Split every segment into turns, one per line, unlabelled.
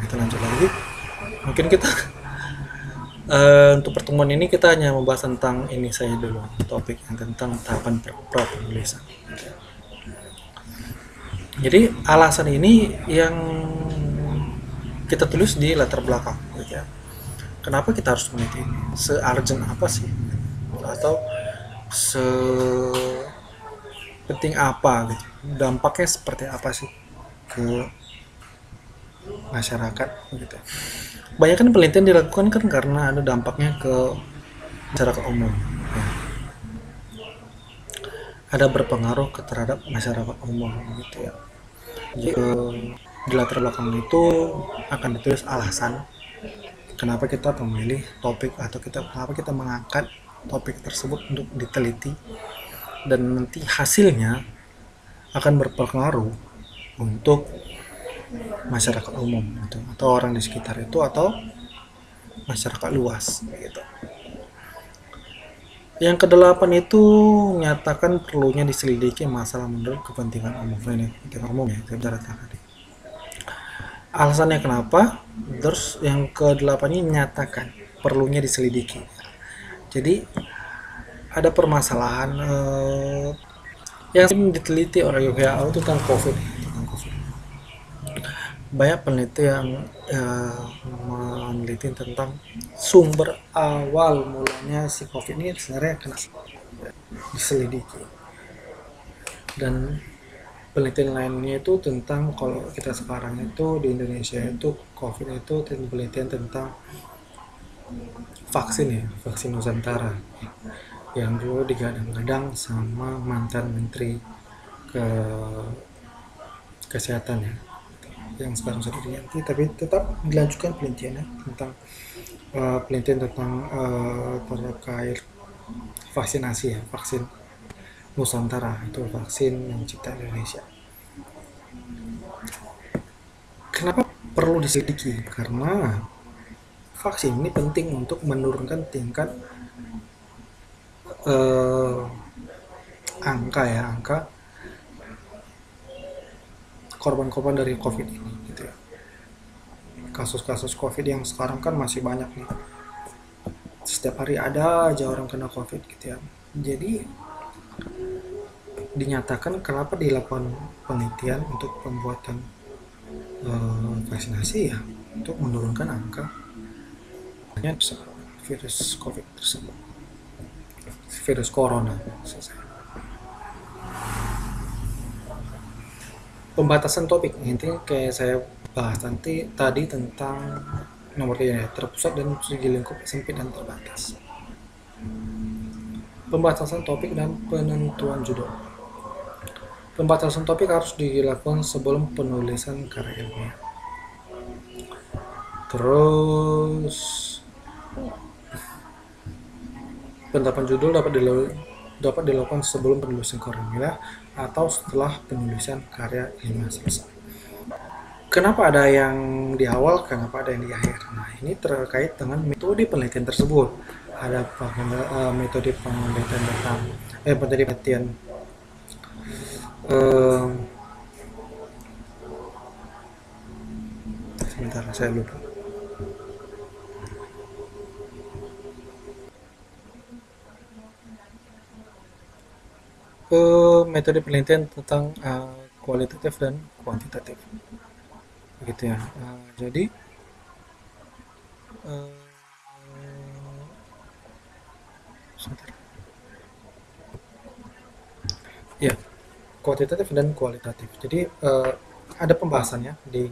kita lanjut lagi. Mungkin kita untuk pertemuan ini kita hanya membahas tentang ini saya dulu, topik yang tentang tahapan penulisan. Jadi alasan ini yang kita tulis di latar belakang, gitu ya. Kenapa kita harus meneliti ini? Se-urgent apa sih? Atau sepenting apa gitu? Dampaknya seperti apa sih ke masyarakat gitu? Banyak kan penelitian dilakukan kan karena ada dampaknya ke masyarakat umum. Ya. Ada berpengaruh terhadap masyarakat umum gitu ya. Jadi di latar belakang itu akan ditulis alasan kenapa kita memilih topik atau kenapa kita mengangkat topik tersebut untuk diteliti, dan nanti hasilnya akan berpengaruh untuk masyarakat umum gitu, atau orang di sekitar itu atau masyarakat luas gitu. Yang kedelapan itu menyatakan perlunya diselidiki masalah menurut kepentingan umum. Ini kepentingan umum ya, saya bicara tadi. Alasannya kenapa? Terus yang kedelapan ini menyatakan perlunya diselidiki. Jadi ada permasalahan yang diteliti oleh WHO tentang COVID. Banyak peneliti yang meneliti tentang sumber awal mulanya si COVID ini sebenarnya kena diselidiki. Dan penelitian lainnya itu tentang, kalau kita sekarang itu di Indonesia itu COVID itu penelitian tentang vaksin ya, vaksin Nusantara yang dulu digadang-gadang sama mantan menteri kesehatan ya, yang sekarang sudah diganti, tapi tetap dilanjutkan penelitiannya tentang penelitian tentang terkait vaksinasi ya, vaksin Nusantara itu vaksin yang cipta Indonesia. Kenapa perlu diselidiki? Karena vaksin ini penting untuk menurunkan tingkat angka korban-korban dari COVID ini gitu ya. Kasus-kasus COVID yang sekarang kan masih banyak nih. Setiap hari ada aja orang kena COVID gitu ya. Jadi dinyatakan kenapa dilakukan penelitian untuk pembuatan vaksinasi ya, untuk menurunkan angka virus COVID tersebut, virus corona. Pembatasan topik intinya kayak saya bahas tadi tentang nomor 3 ya, terpusat dan segi lingkup sempit dan terbatas. Pembatasan topik dan penentuan judul. Pembatasan topik harus dilakukan sebelum penulisan karya ilmiah. Terus penetapan judul dapat dilakukan sebelum penulisan karya ilmiah atau setelah penulisan karya ilmiah selesai. Kenapa ada yang di awal, kenapa ada yang di akhir? Nah, ini terkait dengan metode penelitian tersebut. Ada metode penelitian tentang metode penelitian sebentar saya lupa. Metode penelitian tentang kualitatif dan kuantitatif, begitu ya. Jadi sebentar. Ya, kuantitatif dan kualitatif. Jadi ada pembahasannya di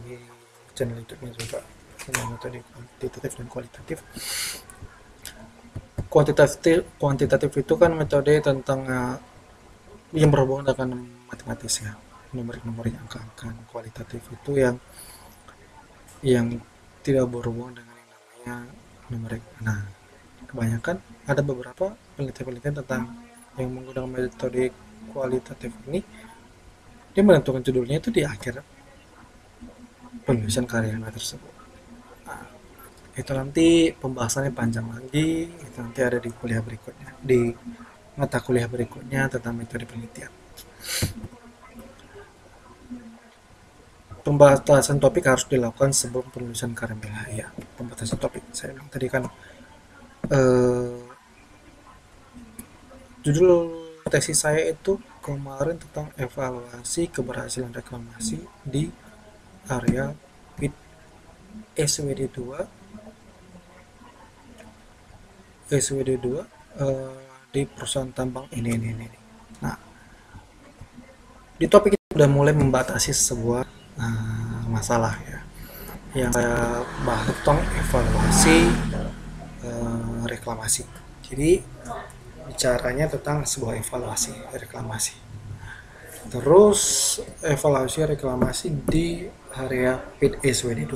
channel YouTube-nya juga tentang metode kuantitatif dan kualitatif. Kuantitatif itu kan metode tentang yang berhubungan dengan matematis ya, nomor-nomor, angka-angka. Kualitatif itu yang tidak berhubungan dengan yang namanya numerik. Nah, kebanyakan ada beberapa penelitian tentang yang menggunakan metode kualitatif ini, dia menentukan judulnya itu di akhir penulisan karya tersebut. Nah, itu nanti pembahasannya panjang lagi, itu nanti ada di kuliah berikutnya, di mata kuliah berikutnya tentang metode penelitian. pembatasan topik harus dilakukan sebelum penulisan karya. Ya, pembatasan topik. Saya bilang tadi kan eh, judul tesis saya itu kemarin tentang evaluasi keberhasilan reklamasi di area PIT SWD2 SWD2 di perusahaan tambang ini. Nah, di topik itu sudah mulai membatasi sebuah masalah ya. Yang saya bahas tentang evaluasi reklamasi. Jadi bicaranya tentang sebuah evaluasi reklamasi. Terus evaluasi reklamasi di area PIT SWD2.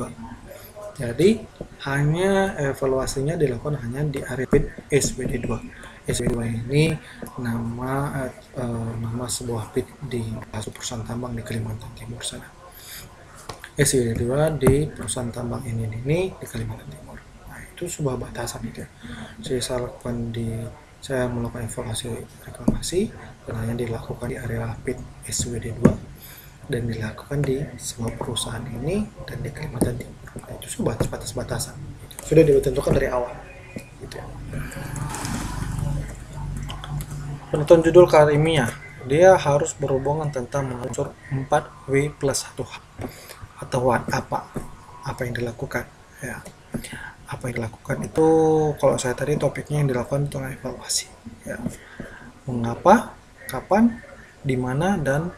Jadi hanya evaluasinya dilakukan hanya di area PIT SWD2. SWD2 ini nama sebuah PIT di perusahaan tambang di Kalimantan Timur sana. SWD2 di perusahaan tambang ini di Kalimantan Timur. Nah, itu sebuah batasan itu ya. Saya melakukan evaluasi reklamasi dan hanya dilakukan di area PIT SWD2 dan dilakukan di sebuah perusahaan ini dan di Kalimantan Timur. Nah, itu sudah batas-batasan. Sudah ditentukan dari awal. Gitu ya. Penentuan judul karya ilmiah, dia harus berhubungan tentang unsur 4W plus 1H atau apa yang dilakukan ya. Apa yang dilakukan itu kalau saya tadi topiknya yang dilakukan tentang evaluasi ya. Mengapa, kapan, di mana, dan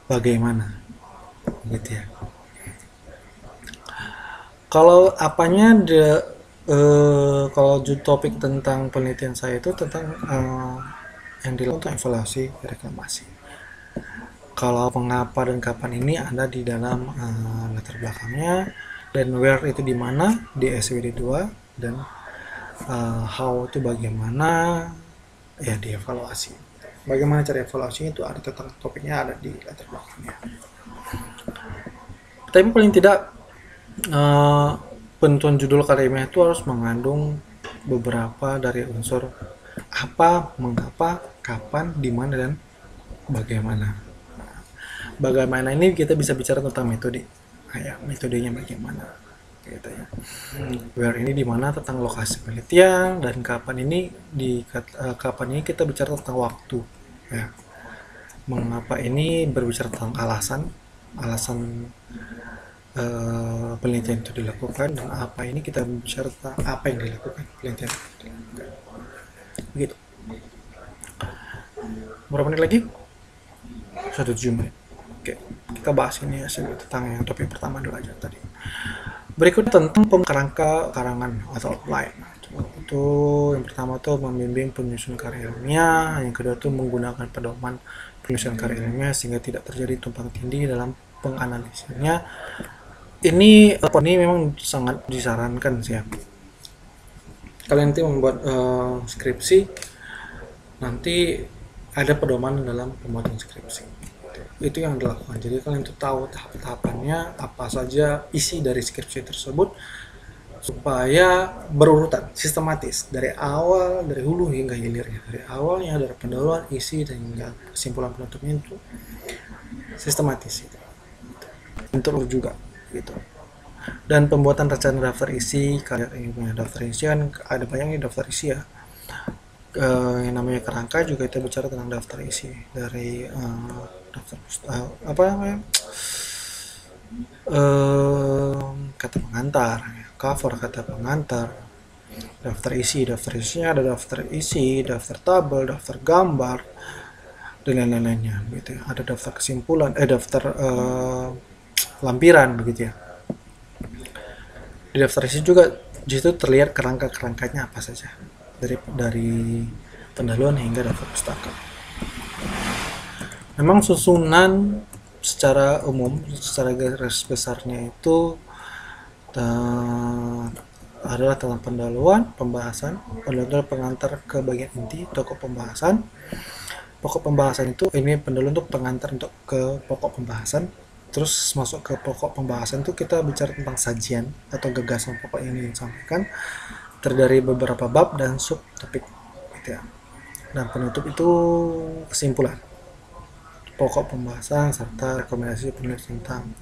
bagaimana gitu ya. Kalau apanya kalau topik tentang penelitian saya itu tentang yang dilakukan evaluasi reklamasi. Kalau mengapa dan kapan ini ada di dalam latar belakangnya, dan where itu di mana di SWD2, dan how itu bagaimana ya dievaluasi. Bagaimana cara evaluasinya itu ada tentang topiknya ada di latar belakangnya. Tapi paling tidak penentuan judul karya ilmiah itu harus mengandung beberapa dari unsur apa, mengapa, kapan, di mana, dan bagaimana. Bagaimana ini kita bisa bicara tentang metode. Ya, metodenya bagaimana gitu ya. Where ini di mana tentang lokasi penelitian, dan kapan ini kita bicara tentang waktu ya. Mengapa ini berbicara tentang alasan penelitian itu dilakukan, dan apa ini kita bicara tentang apa yang dilakukan penelitian itu dilakukan. Begitu. Berapa menit lagi? 1 menit. Oke, kita bahas ini ya tentang yang topik pertama dulu aja tadi. Berikutnya tentang kerangka karangan atau outline. Itu yang pertama tuh membimbing penyusun karya ilmiah, yang kedua tuh menggunakan pedoman penyusunan karya ilmiah sehingga tidak terjadi tumpang tindih dalam penganalisisnya. Ini memang sangat disarankan sih ya. Kalian nanti membuat skripsi, nanti ada pedoman dalam pembuatan skripsi. Itu yang dilakukan. Jadi kalian tuh tahu tahap-tahapannya apa saja isi dari skripsi tersebut supaya berurutan, sistematis dari awal, dari hulu hingga hilirnya, dari awalnya, dari pendahuluan, isi, dan hingga kesimpulan penutupnya itu sistematis gitu. Untuk juga gitu. Dan pembuatan rencana daftar isi karya ilmiah. Daftar isi kan ada banyak nih daftar isi ya. Yang namanya kerangka juga kita bicara tentang daftar isi dari daftar kata pengantar, cover kata pengantar, daftar isinya ada daftar isi, daftar tabel, daftar gambar, dan lain-lainnya gitu ya. Ada daftar kesimpulan, daftar lampiran begitu ya. Di daftar isi juga di situ terlihat kerangkanya apa saja dari pendahuluan hingga daftar pustaka. Memang susunan secara umum, secara garis besarnya itu adalah tentang pendahuluan, pembahasan, pengantar ke bagian inti, pokok pembahasan. Pokok pembahasan itu ini pendahuluan untuk pengantar untuk ke pokok pembahasan. Terus masuk ke pokok pembahasan itu kita bicara tentang sajian atau gagasan pokok yang ingin disampaikan, terdiri beberapa bab dan subtopik gitu ya. Dan penutup itu kesimpulan. pokok pembahasan serta rekomendasi penulis tentang